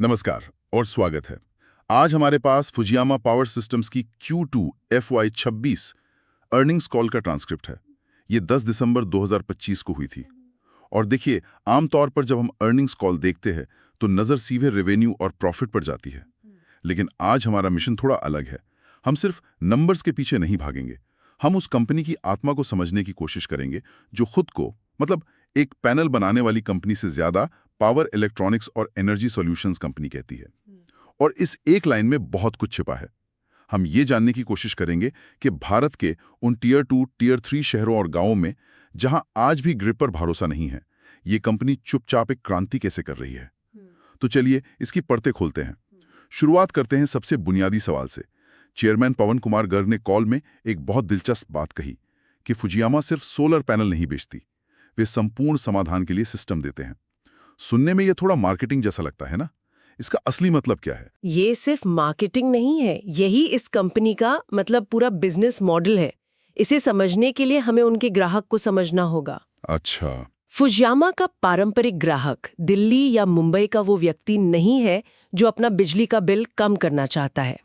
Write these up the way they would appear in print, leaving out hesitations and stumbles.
नमस्कार और स्वागत है। आज हमारे पास फुजियामा पावर सिस्टम्स की Q2 FY26 अर्निंग्स कॉल का ट्रांसक्रिप्ट है। ये 10 दिसंबर 2025 को हुई थी। और देखिए, आमतौर पर जब हम अर्निंग्स कॉल देखते हैं तो नज़र सीधे रेवेन्यू और प्रॉफिट पर जाती है। लेकिन आज हमारा मिशन थोड़ा अलग है। हम सिर्फ नंबर्स के पीछे नहीं भागेंगे। हम उस कंपनी की आत्मा को समझने की कोशिश करेंगे जो खुद को, मतलब एक पैनल बनाने वाली कंपनी से ज्यादा पावर इलेक्ट्रॉनिक्स और एनर्जी सॉल्यूशंस कंपनी कहती है। और इस एक लाइन में बहुत कुछ छिपा है। हम ये जानने की कोशिश करेंगे कि भारत के उन टियर 2, टियर 3 शहरों और गांवों में जहां आज भी ग्रिड पर भरोसा नहीं है, ये कंपनी चुपचाप एक क्रांति कैसे कर रही है। तो चलिए इसकी परतें खोलते हैं। शुरुआत करते हैं सबसे बुनियादी सवाल से। चेयरमैन पवन कुमार गर्ग ने कॉल में एक बहुत दिलचस्प बात कही कि फुजियामा सिर्फ सोलर पैनल नहीं बेचती, वे संपूर्ण समाधान के लिए सिस्टम देते हैं। सुनने में यह थोड़ा मार्केटिंग जैसा लगता है ना? इसका असली मतलब क्या है? ये सिर्फ मार्केटिंग नहीं है, यही इस कंपनी का मतलब पूरा बिजनेस मॉडल है। इसे समझने के लिए हमें उनके ग्राहक को समझना होगा। अच्छा। फुजियामा का पारंपरिक ग्राहक दिल्ली या मुंबई का वो व्यक्ति नहीं है जो अपना बिजली का बिल कम करना चाहता है।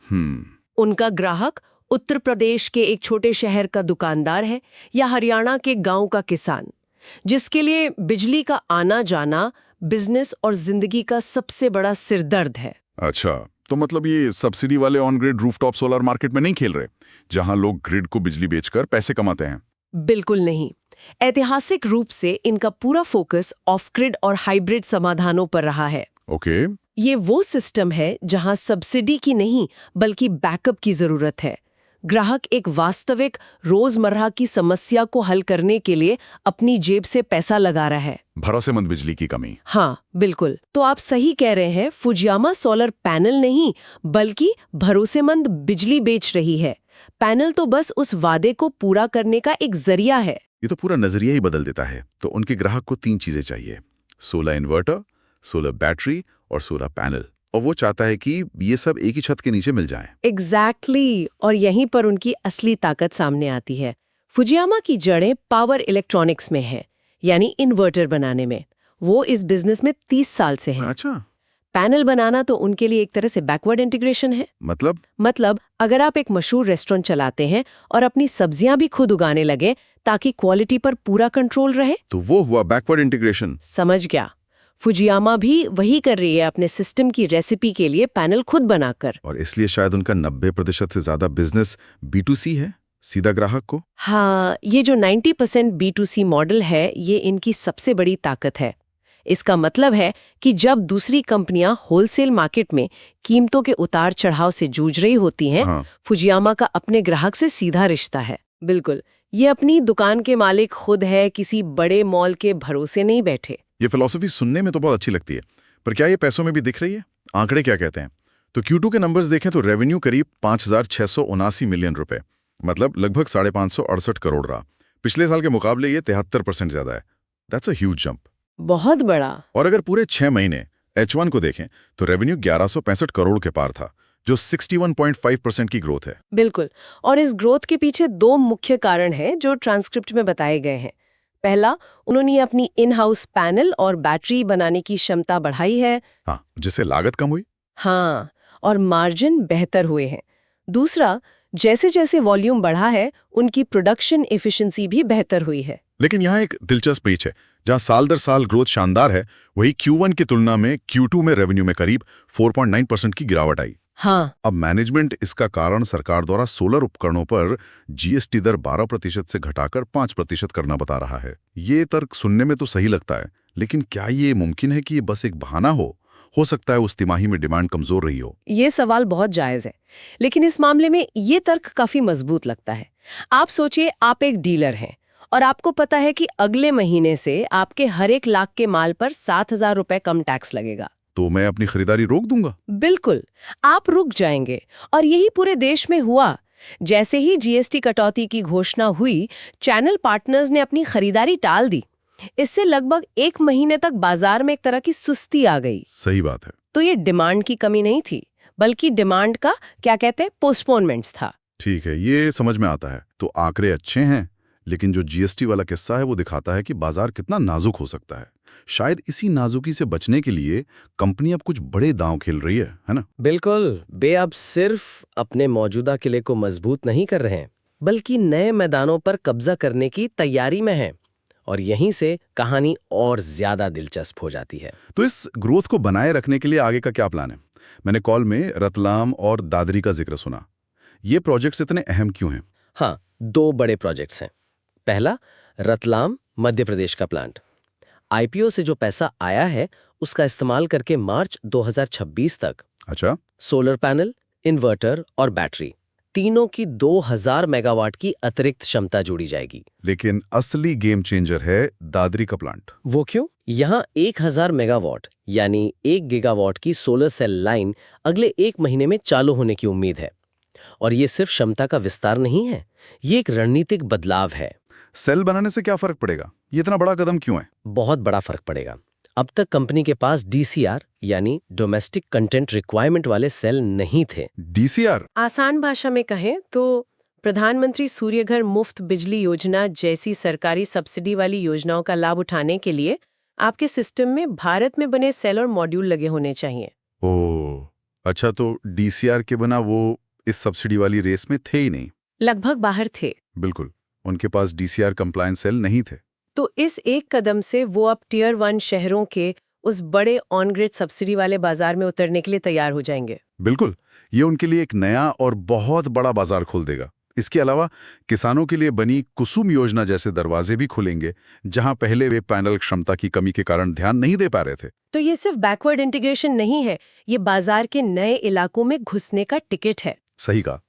उनका ग्राहक उत्तर प्रदेश के एक छोटे शहर का दुकानदार है या हरियाणा के गांव का किसान, जिसके लिए बिजली का आना जाना बिजनेस और जिंदगी का सबसे बड़ा सिरदर्द है। अच्छा, तो मतलब ये सब्सिडी वाले on grid rooftop solar market में नहीं खेल रहे, जहां लोग ग्रिड को बिजली बेचकर पैसे कमाते हैं। बिल्कुल नहीं। ऐतिहासिक रूप से इनका पूरा फोकस ऑफ ग्रिड और हाइब्रिड समाधानों पर रहा है। ओके। ये वो सिस्टम है जहां सब्सिडी की नहीं बल्कि बैकअप की जरूरत है। ग्राहक एक वास्तविक रोजमर्रा की समस्या को हल करने के लिए अपनी जेब से पैसा लगा रहा है। भरोसेमंद बिजली की कमी। हाँ बिल्कुल, तो आप सही कह रहे हैं। फुजियामा सोलर पैनल नहीं बल्कि भरोसेमंद बिजली बेच रही है। पैनल तो बस उस वादे को पूरा करने का एक जरिया है। ये तो पूरा नजरिया ही बदल देता है। तो उनके ग्राहक को 3 चीजें चाहिए: सोलर इन्वर्टर, सोलर बैटरी और सोलर पैनल। और वो चाहता है कि ये सब एक ही छत के नीचे मिल जाएं। एग्जैक्टली। और यहीं पर उनकी असली ताकत सामने आती है। फुजियामा की जड़ें पावर इलेक्ट्रॉनिक्स में है, यानी इन्वर्टर बनाने में। वो इस बिजनेस में 30 साल से हैं। अच्छा। पैनल बनाना तो उनके लिए एक तरह से बैकवर्ड इंटीग्रेशन है। मतलब अगर आप एक मशहूर रेस्टोरेंट चलाते हैं और अपनी सब्जियां भी खुद उगाने लगे ताकि क्वालिटी पर पूरा कंट्रोल रहे, तो वो हुआ बैकवर्ड इंटीग्रेशन। समझ गया। फुजियामा भी वही कर रही है अपने सिस्टम की रेसिपी के लिए पैनल खुद बनाकर। और इसलिए शायद उनका 90% से ज्यादा बिजनेस B2C है, सीधा ग्राहक को। हाँ, ये जो 90% B2C मॉडल है, ये इनकी सबसे बड़ी ताकत है। इसका मतलब है कि जब दूसरी कंपनियां होलसेल मार्केट में कीमतों के उतार चढ़ाव से जूझ रही होती हैं, फुजियामा का अपने ग्राहक से सीधा रिश्ता है। बिल्कुल, ये अपनी दुकान के मालिक खुद है, किसी बड़े मॉल के भरोसे नहीं बैठे। ये फिलॉसफी सुनने में तो बहुत अच्छी लगती है, पर क्या ये पैसों में भी दिख रही है? आंकड़े क्या कहते हैं? तो Q2 के नंबर्स देखें तो रेवेन्यू करीब 5,679 मिलियन रुपए, मतलब लगभग 568 करोड़ रहा। पिछले साल के मुकाबले ये 73% ज्यादा है। That's a huge jump. बहुत बड़ा। और अगर पूरे 6 महीने H1 को देखें तो रेवेन्यू 1165 करोड़ के पार था, जो 61.5% की ग्रोथ है। बिल्कुल। और इस ग्रोथ के पीछे 2 मुख्य कारण हैं जो ट्रांसक्रिप्ट में बताए गए हैं। पहला, उन्होंने अपनी इन हाउस पैनल और बैटरी बनाने की क्षमता बढ़ाई है। हाँ, जिससे लागत कम हुई। हाँ, और मार्जिन बेहतर हुए हैं। दूसरा, जैसे जैसे वॉल्यूम बढ़ा है, उनकी प्रोडक्शन एफिशिएंसी भी बेहतर हुई है। लेकिन यहाँ एक दिलचस्प पेच है। जहाँ साल दर साल ग्रोथ शानदार है, वही Q1 की तुलना में Q2 में रेवेन्यू में करीब 4.9% की गिरावट आई। हाँ। अब मैनेजमेंट इसका कारण सरकार द्वारा सोलर उपकरणों पर GST दर 12% से घटाकर 5% करना बता रहा है। ये तर्क सुनने में तो सही लगता है, लेकिन क्या ये मुमकिन है कि ये बस एक बहाना हो सकता है उस तिमाही में डिमांड कमजोर रही हो? ये सवाल बहुत जायज है, लेकिन इस मामले में ये तर्क काफी मजबूत लगता है। आप सोचिए, आप एक डीलर हैं और आपको पता है कि अगले महीने से आपके हर 1 लाख के माल पर 7,000 रुपए कम टैक्स लगेगा। तो मैं अपनी खरीदारी रोक दूंगा? बिल्कुल, आप रुक जाएंगे। और यही पूरे देश में हुआ। जैसे ही GST कटौती की घोषणा हुई, चैनल पार्टनर्स ने अपनी खरीदारी टाल दी। इससे लगभग 1 महीने तक बाजार में एक तरह की सुस्ती आ गई। सही बात है। तो ये डिमांड की कमी नहीं थी, बल्कि डिमांड का क्या कहते हैं, पोस्टपोनमेंट्स था। ठीक है, ये समझ में आता है। तो आंकड़े अच्छे हैं, लेकिन जो GST वाला किस्सा है वो दिखाता है कि बाजार कितना नाजुक हो सकता है। शायद इसी नाजुकी से बचने के लिए कंपनी अब कुछ बड़े दांव खेल रही है ना? बिल्कुल, वे अब सिर्फ अपने मौजूदा किले को मजबूत नहीं कर रहे हैं, बल्कि नए मैदानों पर कब्जा करने की तैयारी में हैं। और यहीं से कहानी और ज्यादा दिलचस्प हो जाती है। तो इस ग्रोथ को बनाए रखने के लिए आगे का क्या प्लान है? मैंने कॉल में रतलाम और दादरी का जिक्र सुना। ये प्रोजेक्ट्स इतने अहम क्यों हैं? हाँ, 2 बड़े प्रोजेक्ट्स हैं। पहला, रतलाम मध्य प्रदेश का प्लांट। आईपीओ से जो पैसा आया है उसका इस्तेमाल करके मार्च 2026 तक अच्छा, सोलर पैनल, इन्वर्टर और बैटरी तीनों की 2000 मेगावाट की अतिरिक्त क्षमता जोड़ी जाएगी। लेकिन असली गेम चेंजर है दादरी का प्लांट। वो क्यों? यहाँ 1000 मेगावाट यानी 1 गीगावाट की सोलर सेल लाइन अगले 1 महीने में चालू होने की उम्मीद है। और ये सिर्फ क्षमता का विस्तार नहीं है, ये एक रणनीतिक बदलाव है। सेल बनाने से क्या फर्क पड़ेगा? ये इतना बड़ा कदम क्यों है? बहुत बड़ा फर्क पड़ेगा। अब तक कंपनी के पास डीसीआर यानी डोमेस्टिक कंटेंट रिक्वायरमेंट वाले सेल नहीं थे। डीसीआर? आसान भाषा में कहें तो प्रधानमंत्री सूर्यघर मुफ्त बिजली योजना जैसी सरकारी सब्सिडी वाली योजनाओं का लाभ उठाने के लिए आपके सिस्टम में भारत में बने सेल और मॉड्यूल लगे होने चाहिए। ओह, अच्छा, तो डीसीआर के बिना वो इस सब्सिडी वाली रेस में थे ही नहीं। लगभग बाहर थे। बिल्कुल, उनके पास डीसीआर कंप्लायंस सेल नहीं थे। तो इस एक कदम से वो अब टियर 1 शहरों के उस बड़े ऑन ग्रिड सब्सिडी वाले बाजार में उतरने के लिए तैयार हो जाएंगे। बिल्कुल, ये उनके लिए एक नया और बहुत बड़ा बाजार खोल देगा। इसके अलावा किसानों के लिए बनी कुसुम योजना जैसे दरवाजे भी खुलेंगे, जहां पहले वे पैनल क्षमता की कमी के कारण ध्यान नहीं दे पा रहे थे। तो ये सिर्फ बैकवर्ड इंटीग्रेशन नहीं है, ये बाजार के नए इलाकों में घुसने का टिकट है। सही कहा,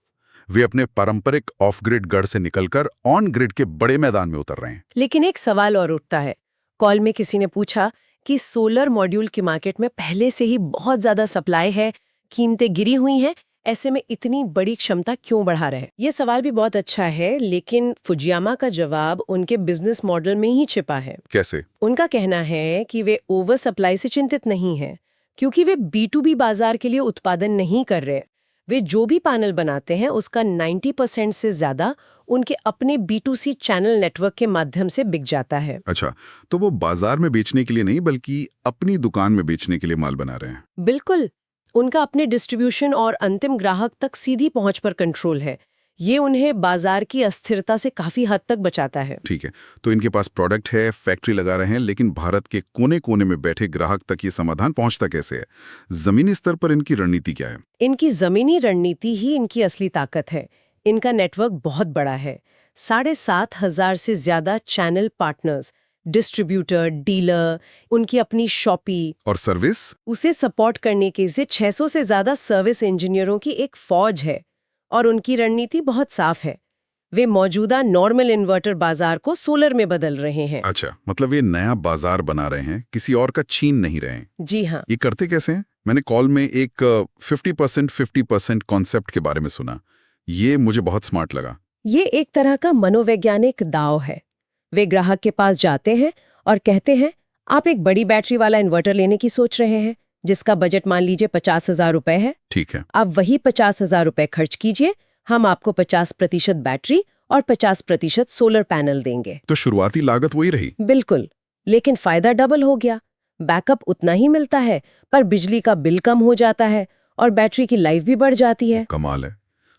वे अपने पारंपरिक ऑफ ग्रिड गढ़ से निकलकर ऑन ग्रिड के बड़े मैदान में उतर रहे हैं। लेकिन एक सवाल और उठता है। कॉल में किसी ने पूछा कि सोलर मॉड्यूल की मार्केट में पहले से ही बहुत ज्यादा सप्लाई है, कीमतें गिरी हुई हैं, ऐसे में इतनी बड़ी क्षमता क्यों बढ़ा रहे हैं? ये सवाल भी बहुत अच्छा है, लेकिन फुजियामा का जवाब उनके बिजनेस मॉडल में ही छिपा है। कैसे? उनका कहना है कि वे ओवर सप्लाई से चिंतित नहीं हैं, क्योंकि वे B2B बाजार के लिए उत्पादन नहीं कर रहे। वे जो भी पैनल बनाते हैं उसका 90% से ज्यादा उनके अपने B2C चैनल नेटवर्क के माध्यम से बिक जाता है। अच्छा, तो वो बाजार में बेचने के लिए नहीं बल्कि अपनी दुकान में बेचने के लिए माल बना रहे हैं। बिल्कुल, उनका अपने डिस्ट्रीब्यूशन और अंतिम ग्राहक तक सीधी पहुंच पर कंट्रोल है। ये उन्हें बाजार की अस्थिरता से काफी हद तक बचाता है। ठीक है, तो इनके पास प्रोडक्ट है, फैक्ट्री लगा रहे हैं, लेकिन भारत के कोने कोने में बैठे ग्राहक तक ये समाधान पहुंचता कैसे है? जमीनी स्तर पर इनकी रणनीति क्या है? इनकी जमीनी रणनीति ही इनकी असली ताकत है। इनका नेटवर्क बहुत बड़ा है, 7,500 से ज्यादा चैनल पार्टनर्स, डिस्ट्रीब्यूटर, डीलर, उनकी अपनी शॉपी और सर्विस? उसे सपोर्ट करने के लिए 600 से ज्यादा सर्विस इंजीनियरों की एक फौज है। और उनकी रणनीति बहुत साफ है, वे मौजूदा नॉर्मल इन्वर्टर बाजार को सोलर में बदल रहे हैं। अच्छा, मतलब ये नया बाजार बना रहे हैं, किसी और का छीन नहीं रहे हैं। जी हाँ। ये करते कैसे हैं? मैंने कॉल में एक 50% कॉन्सेप्ट के बारे में सुना। ये मुझे बहुत स्मार्ट लगा। ये एक तरह का मनोवैज्ञानिक दांव है। वे ग्राहक के पास जाते हैं और कहते हैं, आप एक बड़ी बैटरी वाला इन्वर्टर लेने की सोच रहे हैं जिसका बजट मान लीजिए 50,000 रुपए है। ठीक है, आप वही 50,000 रुपए खर्च कीजिए, हम आपको 50% बैटरी और 50% सोलर पैनल देंगे। तो शुरुआती लागत वही रही। बिल्कुल, लेकिन फायदा डबल हो गया। बैकअप उतना ही मिलता है, पर बिजली का बिल कम हो जाता है और बैटरी की लाइफ भी बढ़ जाती है। कमाल है।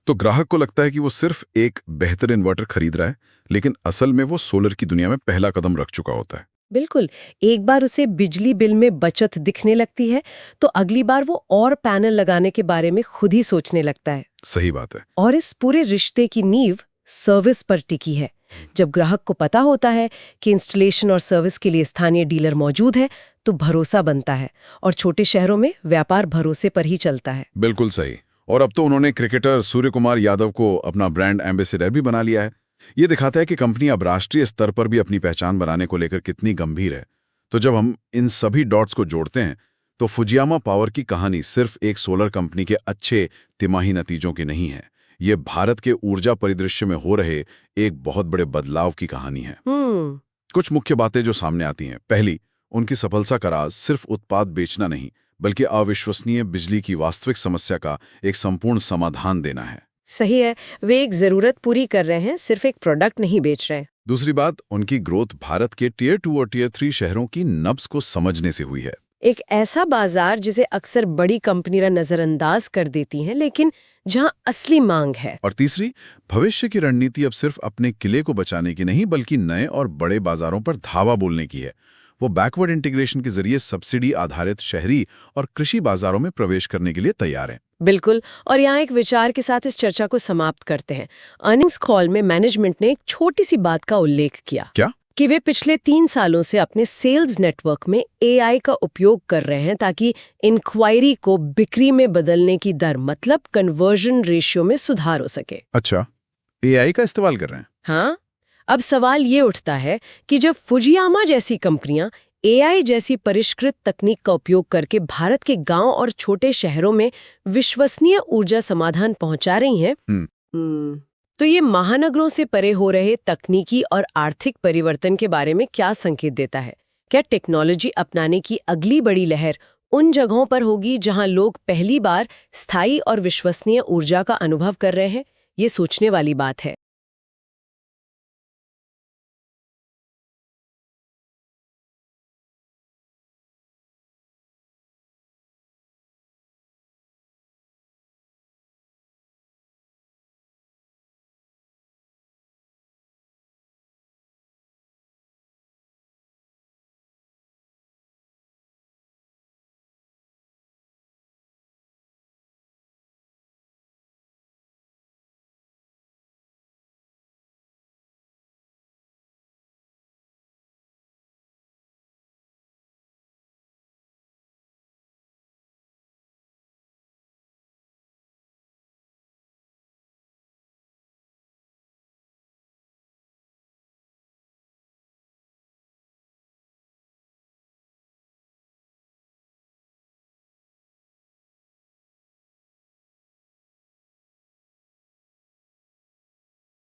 तो ग्राहक को लगता है कि वो सिर्फ एक बेहतर इन्वर्टर खरीद रहा है, लेकिन असल में वो सोलर की दुनिया में पहला कदम रख चुका होता है। बिल्कुल, एक बार उसे बिजली बिल में बचत दिखने लगती है तो अगली बार वो और पैनल लगाने के बारे में खुद ही सोचने लगता है। सही बात है। और इस पूरे रिश्ते की नींव सर्विस पर टिकी है। जब ग्राहक को पता होता है कि इंस्टॉलेशन और सर्विस के लिए स्थानीय डीलर मौजूद है तो भरोसा बनता है, और छोटे शहरों में व्यापार भरोसे पर ही चलता है। बिल्कुल सही। और अब तो उन्होंने क्रिकेटर सूर्य कुमार यादव को अपना ब्रांड एम्बेसडर भी बना लिया है। ये दिखाता है कि कंपनी अब राष्ट्रीय स्तर पर भी अपनी पहचान बनाने को लेकर कितनी गंभीर है। तो जब हम इन सभी डॉट्स को जोड़ते हैं तो फुजियामा पावर की कहानी सिर्फ एक सोलर कंपनी के अच्छे तिमाही नतीजों की नहीं है, ये भारत के ऊर्जा परिदृश्य में हो रहे एक बहुत बड़े बदलाव की कहानी है। कुछ मुख्य बातें जो सामने आती हैं। पहली, उनकी सफलता का राज सिर्फ उत्पाद बेचना नहीं, बल्कि अविश्वसनीय बिजली की वास्तविक समस्या का एक संपूर्ण समाधान देना है। सही है, वे एक जरूरत पूरी कर रहे हैं, सिर्फ एक प्रोडक्ट नहीं बेच रहे हैं। दूसरी बात, उनकी ग्रोथ भारत के टियर 2 और टियर 3 शहरों की नब्ज को समझने से हुई है। एक ऐसा बाजार जिसे अक्सर बड़ी कंपनियां नजरअंदाज कर देती हैं, लेकिन जहां असली मांग है। और तीसरी, भविष्य की रणनीति अब सिर्फ अपने किले को बचाने की नहीं बल्कि नए और बड़े बाजारों पर धावा बोलने की है। वो बैकवर्ड इंटीग्रेशन के जरिए सब्सिडी आधारित शहरी और कृषि बाजारों में प्रवेश करने के लिए तैयार हैं। बिल्कुल। और यहाँ एक विचार के साथ इस चर्चा को समाप्त करते हैं। अर्निंग्स कॉल में मैनेजमेंट ने एक छोटी सी बात का उल्लेख किया। क्या? कि वे पिछले 3 सालों से अपने सेल्स नेटवर्क में AI का उपयोग कर रहे हैं ताकि इंक्वायरी को बिक्री में बदलने की दर, मतलब कन्वर्जन रेशियो में सुधार हो सके। अच्छा, AI का इस्तेमाल कर रहे हैं? हाँ। अब सवाल ये उठता है कि जब फुजियामा जैसी कंपनियां AI जैसी परिष्कृत तकनीक का उपयोग करके भारत के गांव और छोटे शहरों में विश्वसनीय ऊर्जा समाधान पहुंचा रही हैं, तो ये महानगरों से परे हो रहे तकनीकी और आर्थिक परिवर्तन के बारे में क्या संकेत देता है? क्या टेक्नोलॉजी अपनाने की अगली बड़ी लहर उन जगहों पर होगी जहां लोग पहली बार स्थायी और विश्वसनीय ऊर्जा का अनुभव कर रहे हैं? ये सोचने वाली बात है।